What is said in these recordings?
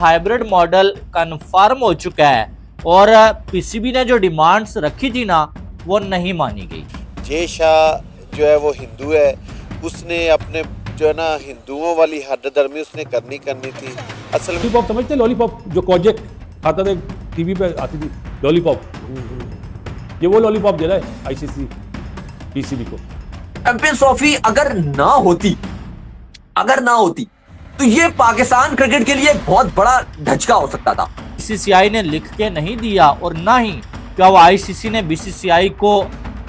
Hybrid model confirm हो चुका है और पीसीबी ने जो डिमांड्स रखी थी ना वो नहीं मानी गई। जय शाह जो है वो हिंदू है, उसने अपने जो है ना हिंदुओं वाली हरदर्मी उसने करनी थी। असल में लॉलीपॉप समझते, लॉलीपॉप जो कोजेक खाता था टीवी पे आती थी लॉलीपॉप, ये वो लॉलीपॉप दे रहा है आईसीसी पीसीबी को। चैंपियंस ट्रॉफी अगर ना होती तो ये पाकिस्तान क्रिकेट के लिए बहुत बड़ा धचका हो सकता था। बीसीसीआई ने लिख के नहीं दिया और ना ही क्या वो आईसीसी ने बीसीसीआई को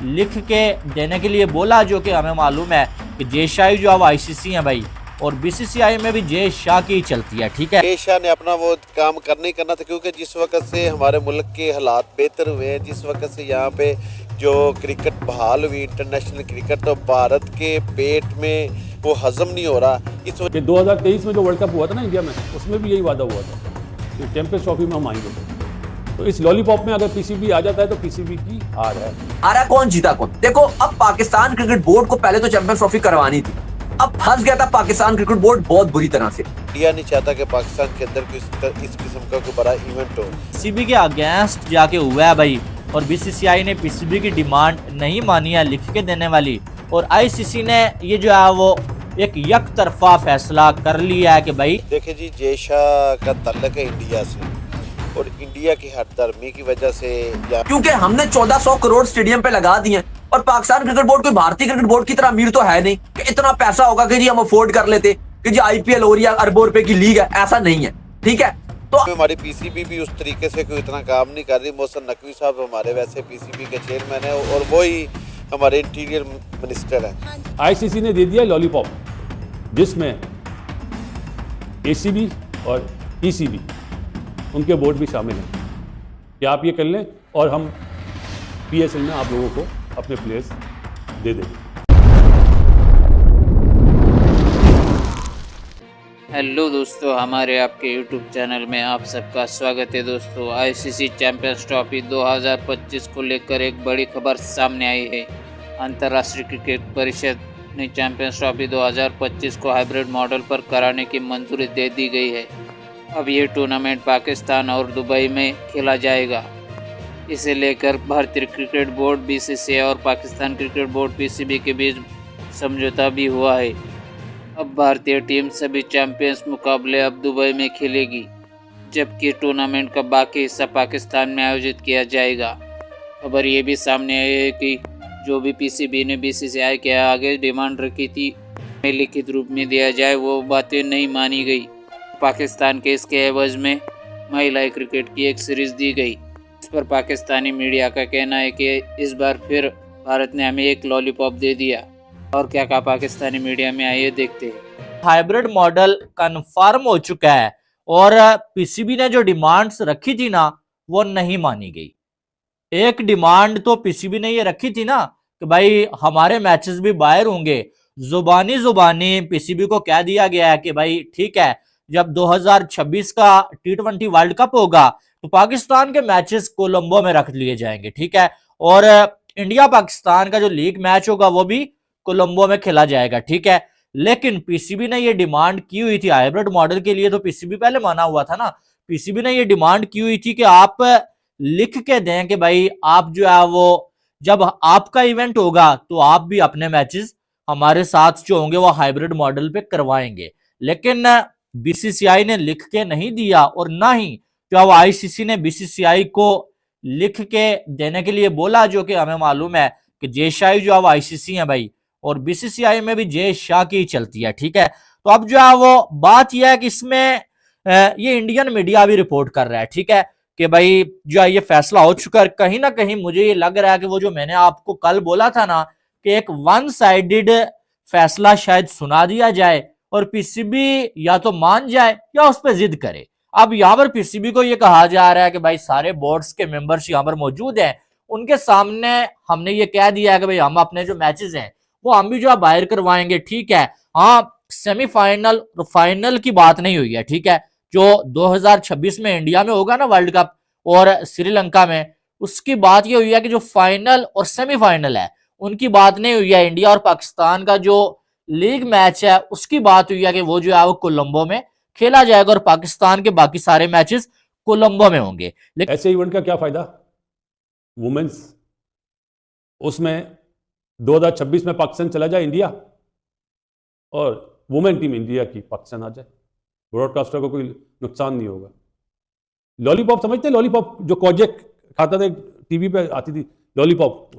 लिख के देने के लिए बोला, जो कि हमें मालूम है कि जय शाह जो अब आईसीसी है भाई, और बीसीसीआई में भी जय शाह की चलती है। ठीक है, जय शाह ने अपना वो काम करना था, क्योंकि जिस वक्त से हमारे मुल्क के हालात बेहतर हुए हैं, जिस वक्त से यहाँ पे जो क्रिकेट बहाल हुई इंटरनेशनल क्रिकेट, तो भारत के पेट में वो हजम नहीं हो रहा। इस वजह 2023 में जो वर्ल्ड कप हुआ था ना इंडिया में, उसमें भी यही वादा हुआ था कि चैंपियंस ट्रॉफी में हम आएंगे। तो इस लॉलीपॉप में अगर पीसीबी आ जाता है तो पीसीबी की हार है। हारा कौन जीता कौन? देखो, अब पाकिस्तान क्रिकेट बोर्ड को पहले तो चैंपियंस ट्रॉफी करवानी थी, अब फंस गया था पाकिस्तान क्रिकेट बोर्ड बहुत बुरी तरह से। इंडिया नहीं चाहता कि पाकिस्तान के अंदर इस किस्म का कोई बड़ा इवेंट हो। पीसीबी के अगेंस्ट जाके हुआ है भाई, और बीसीसीआई ने पीसीबी की डिमांड नहीं मानी है लिख के देने वाली, और आईसीसी ने ये जो है वो एक यक तरफा फैसला कर लिया है कि भाई देखिए जी, जय शाह का ताल्लुक है इंडिया से, और इंडिया की हरदर्मी की वजह से क्योंकि हमने 1400 करोड़ स्टेडियम पे लगा दिए, और पाकिस्तान क्रिकेट बोर्ड कोई भारतीय क्रिकेट बोर्ड की तरह अमीर तो है नहीं कि इतना पैसा होगा कि जी हम अफोर्ड कर लेते कि जी आईपीएल हो रही है, अरबों रुपए की लीग है, ऐसा नहीं है। ठीक है, तो हमारी पीसीबी भी उस तरीके से कोई इतना काम नहीं कर रही। मोहसिन नकवी साहब हमारे वैसे पीसीबी के चेयरमैन है, और वही हमारे इंटीरियर मिनिस्टर है। आईसीसी ने दे दिया लॉलीपॉप, जिसमें एसीबी और ईसीबी उनके बोर्ड भी शामिल हैं कि आप ये कर लें और हम पीएसएल में आप लोगों को अपने प्लेयर्स दे देंगे। हेलो दोस्तों, हमारे आपके यूट्यूब चैनल में आप सबका स्वागत है। दोस्तों, आईसीसी चैंपियंस ट्रॉफी 2025 को लेकर एक बड़ी खबर सामने आई है। अंतर्राष्ट्रीय क्रिकेट परिषद ने चैंपियंस ट्रॉफी 2025 को हाइब्रिड मॉडल पर कराने की मंजूरी दे दी गई है। अब ये टूर्नामेंट पाकिस्तान और दुबई में खेला जाएगा। इसे लेकर भारतीय क्रिकेट बोर्ड बीसीसीआई और पाकिस्तान क्रिकेट बोर्ड पीसीबी के बीच समझौता भी हुआ है। अब भारतीय टीम सभी चैंपियंस मुकाबले अब दुबई में खेलेगी, जबकि टूर्नामेंट का बाकी हिस्सा पाकिस्तान में आयोजित किया जाएगा। खबर ये भी सामने आई है कि जो भी पीसीबी ने बीसीसीआई के आगे डिमांड रखी थी में लिखित रूप में दिया जाए, वो बातें नहीं मानी गई। पाकिस्तान के इसके एवज में महिला क्रिकेट की एक सीरीज दी गई। इस पर पाकिस्तानी मीडिया का कहना है कि इस बार फिर भारत ने हमें एक लॉलीपॉप दे दिया। और क्या कहा पाकिस्तानी मीडिया में, आइए देखते हैं। हाइब्रिड मॉडल कंफर्म हो चुका है और पीसीबी ने जो डिमांड्स रखी थी ना वो नहीं मानी गई। एक डिमांड तो पीसीबी ने ये रखी थी ना कि भाई हमारे मैचेस भी बाहर होंगे। जुबानी पीसीबी को कह दिया गया है कि भाई ठीक है, जब 2026 का T20 वर्ल्ड कप होगा तो पाकिस्तान के मैचेस कोलंबो में रख लिए जाएंगे। ठीक है, और इंडिया पाकिस्तान का जो लीग मैच होगा वो भी कोलंबो में खेला जाएगा। ठीक है, लेकिन पीसीबी ने ये डिमांड की हुई थी हाइब्रिड मॉडल के लिए, तो पीसीबी पहले माना हुआ था ना। पीसीबी ने ये डिमांड की हुई थी कि आप लिख के दें कि भाई आप जो है वो जब आपका इवेंट होगा तो आप भी अपने मैचेस हमारे साथ जो होंगे वो हाइब्रिड मॉडल पे करवाएंगे। लेकिन बीसीसीआई ने लिख के नहीं दिया और ना ही क्या वो आईसीसी ने बीसीसीआई को लिख के देने के लिए बोला, जो कि हमें मालूम है कि जय शाह जो है वो आईसीसी है भाई, और बीसीसीआई में भी जय शाह की चलती है। ठीक है, तो अब जो है वो बात यह है कि इसमें ये इंडियन मीडिया भी रिपोर्ट कर रहा है। ठीक है, कि भाई जो है ये फैसला हो चुका है। कहीं ना कहीं मुझे ये लग रहा है कि वो जो मैंने आपको कल बोला था ना कि एक वन साइडेड फैसला शायद सुना दिया जाए और पीसीबी या तो मान जाए या उस पर जिद करे। अब यहाँ पर पीसीबी को ये कहा जा रहा है कि भाई सारे बोर्ड्स के मेंबर्स यहाँ पर मौजूद हैं, उनके सामने हमने ये कह दिया है कि भाई हम अपने जो मैचेस हैं वो हम भी जो है बाहर करवाएंगे। ठीक है, हाँ, सेमीफाइनल और फाइनल की बात नहीं हुई है। ठीक है, जो 2026 में इंडिया में होगा ना वर्ल्ड कप और श्रीलंका में, उसकी बात ये हुई है कि जो फाइनल और सेमीफाइनल है उनकी बात नहीं हुई है। इंडिया और पाकिस्तान का जो लीग मैच है उसकी बात हुई है कि वो जो है वो कोलंबो में खेला जाएगा और पाकिस्तान के बाकी सारे मैचेस कोलंबो में होंगे। लेकिन ऐसे इवेंट का क्या फायदा वुमेन्स, उसमें 2026 में पाकिस्तान चला जाए इंडिया और वुमेन टीम इंडिया की पाकिस्तान आ जाए, ब्रॉडकास्टर को कोई नुकसान नहीं होगा। लॉलीपॉप समझते हैं, लॉलीपॉप जो कोजेक खाता था टीवी पे आती थी लॉलीपॉप,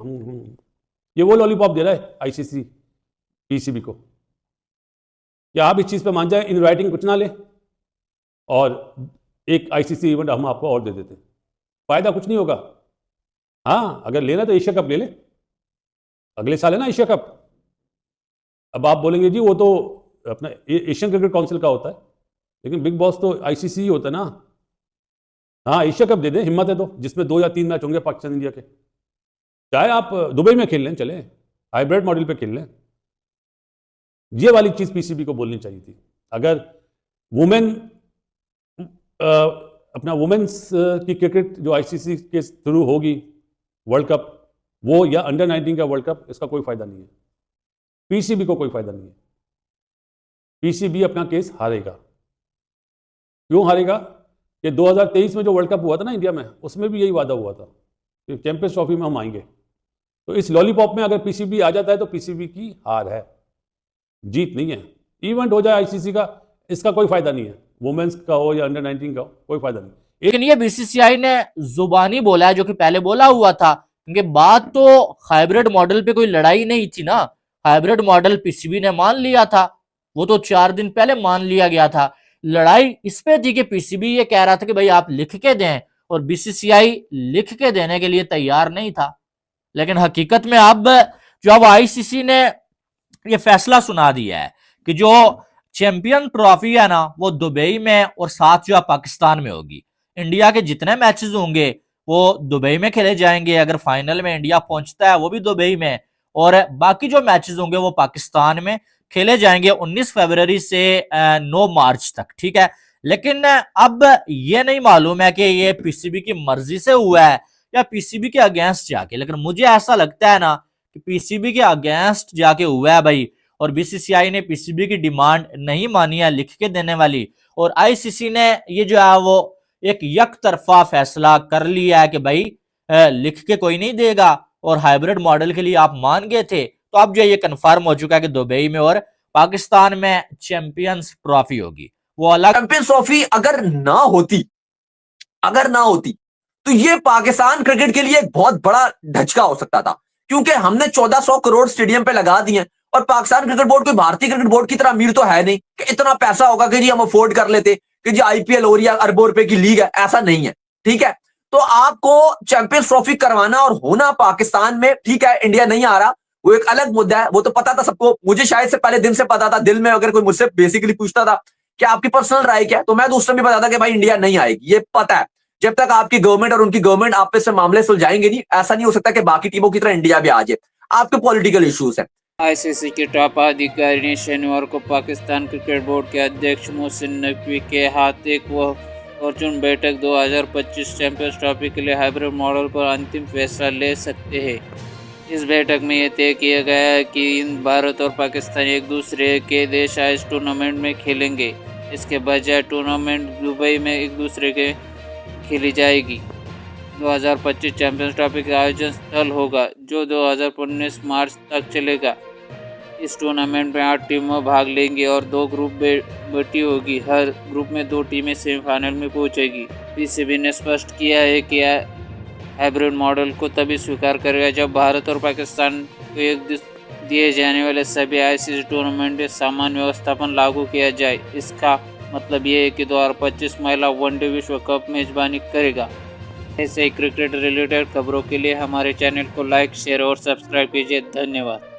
ये वो लॉलीपॉप दे रहा है आईसीसी पीसीबी को। क्या आप इस चीज़ पे मान जाए, इन राइटिंग कुछ ना ले और एक आईसीसी इवेंट हम आपको और दे देते, फायदा कुछ नहीं होगा। हाँ, अगर लेना तो एशिया कप ले ले, अगले साल है ना एशिया कप। अब आप बोलेंगे जी वो तो अपना एशियन क्रिकेट काउंसिल का होता है, लेकिन बिग बॉस तो आईसीसी ही होता है ना। हाँ, एशिया कप दे दें, हिम्मत है तो, जिसमें 2 या 3 मैच होंगे पाकिस्तान इंडिया के। चाहे आप दुबई में खेल लें, चले हाइब्रिड मॉडल पे खेल लें। ये वाली चीज़ पीसीबी को बोलनी चाहिए थी। अगर वुमेन अपना वुमेन्स की क्रिकेट जो आईसीसी के थ्रू होगी वर्ल्ड कप, वो या अंडर 19 का वर्ल्ड कप, इसका कोई फायदा नहीं है, पीसीबी को कोई फायदा नहीं है। पीसीबी अपना केस हारेगा। क्यों हारेगा? कि 2023 में जो वर्ल्ड कप हुआ था ना इंडिया में, उसमें भी यही वादा हुआ था कि चैंपियंस ट्रॉफी में हम आएंगे। तो इस लॉलीपॉप में अगर पीसीबी आ जाता है तो पीसीबी की हार है, जीत नहीं है। इवेंट हो जाए आईसीसी का, इसका कोई फायदा नहीं है, वुमेन्स का हो या अंडर 19 का हो, कोई फायदा नहीं। लेकिन ये बीसीसीआई ने जुबानी बोला है, जो कि पहले बोला हुआ था, क्योंकि बात तो हाइब्रिड मॉडल पे कोई लड़ाई नहीं थी ना। हाइब्रिड मॉडल पीसीबी ने मान लिया था, वो तो 4 दिन पहले मान लिया गया था। लड़ाई इस पे थी कि पीसीबी ये कह रहा था कि भाई आप लिख के दें, और बीसीसीआई लिख के देने के लिए तैयार नहीं था। लेकिन हकीकत में अब जो आईसीसी ने ये फैसला सुना दिया है कि जो चैंपियन ट्रॉफी है ना, वो दुबई में और 7 जो पाकिस्तान में होगी। इंडिया के जितने मैचेस होंगे वो दुबई में खेले जाएंगे, अगर फाइनल में इंडिया पहुंचता है वो भी दुबई में, और बाकी जो मैचेस होंगे वो पाकिस्तान में खेले जाएंगे 19 फरवरी से 9 मार्च तक। ठीक है, लेकिन अब ये नहीं मालूम है कि ये पीसीबी की मर्जी से हुआ है या पीसीबी के अगेंस्ट जाके, लेकिन मुझे ऐसा लगता है ना कि पीसीबी के अगेंस्ट जाके हुआ है भाई। और बीसीसीआई ने पीसीबी की डिमांड नहीं मानी है लिख के देने वाली, और आईसीसी ने ये जो है वो एक यकतरफा फैसला कर लिया है कि भाई लिख के कोई नहीं देगा, और हाइब्रिड मॉडल के लिए आप मान गए थे, तो अब जो ये कंफर्म हो चुका है कि दुबई में और पाकिस्तान में चैंपियंस ट्रॉफी होगी। वो अलग चैंपियंस ट्रॉफी अगर ना होती तो ये पाकिस्तान क्रिकेट के लिए एक बहुत बड़ा धचका हो सकता था, क्योंकि हमने 1400 करोड़ स्टेडियम पे लगा दिए, और पाकिस्तान क्रिकेट बोर्ड कोई भारतीय क्रिकेट बोर्ड की तरह अमीर तो है नहीं कि इतना पैसा होगा कि जी हम अफोर्ड कर लेते कि जी आईपीएल हो रही है, अरबों रुपए की लीग है, ऐसा नहीं है। ठीक है, तो आपको चैंपियंस ट्रॉफी करवाना और होना पाकिस्तान में, ठीक है इंडिया नहीं आ रहा, वो एक अलग मुद्दा है, वो तो पता था सबको। मुझे शायद से पहले दिन से पता था, दिल में अगर कोई मुझसे बेसिकली पूछता था कि आपकी पर्सनल राय क्या है, तो मैं तो उस समय बताता कि भाई इंडिया नहीं आएगी, ये पता है। जब तक आपकी गवर्नमेंट और उनकी गवर्नमेंट आपस में मामले सुलझाएंगे नहीं, ऐसा नहीं हो सकता कि बाकी टीमों की तरह इंडिया भी आ जाए। आपके पॉलिटिकल इश्यूज है। आईसीसी के टॉप अधिकारी ने शनिवार को पाकिस्तान क्रिकेट बोर्ड के अध्यक्ष मोहसिन नकवी के हाथ एक फॉर्चून बैठक 2025 चैंपियंस ट्रॉफी के लिए हाइब्रिड मॉडल पर अंतिम फैसला ले सकते हैं। इस बैठक में यह तय किया गया है कि इन भारत और पाकिस्तान एक दूसरे के देश इस टूर्नामेंट में खेलेंगे। इसके बजाय टूर्नामेंट दुबई में एक दूसरे के खेली जाएगी। 2025 चैंपियंस ट्रॉफी का आयोजन स्थल होगा जो 2019 मार्च तक चलेगा। इस टूर्नामेंट में 8 टीमें भाग लेंगी और 2 ग्रुप बटी होगी। हर ग्रुप में 2 टीमें सेमीफाइनल में पहुंचेगी। पीसीबी ने स्पष्ट किया है कि हाइब्रिड मॉडल को तभी स्वीकार करेगा जब भारत और पाकिस्तान को एक दिए जाने वाले सभी आईसीसी टूर्नामेंट में समान व्यवस्थापन लागू किया जाए। इसका मतलब ये है कि 2025 महिला वनडे विश्व कप मेजबानी करेगा। ऐसे ही क्रिकेट रिलेटेड खबरों के लिए हमारे चैनल को लाइक, शेयर और सब्सक्राइब कीजिए। धन्यवाद।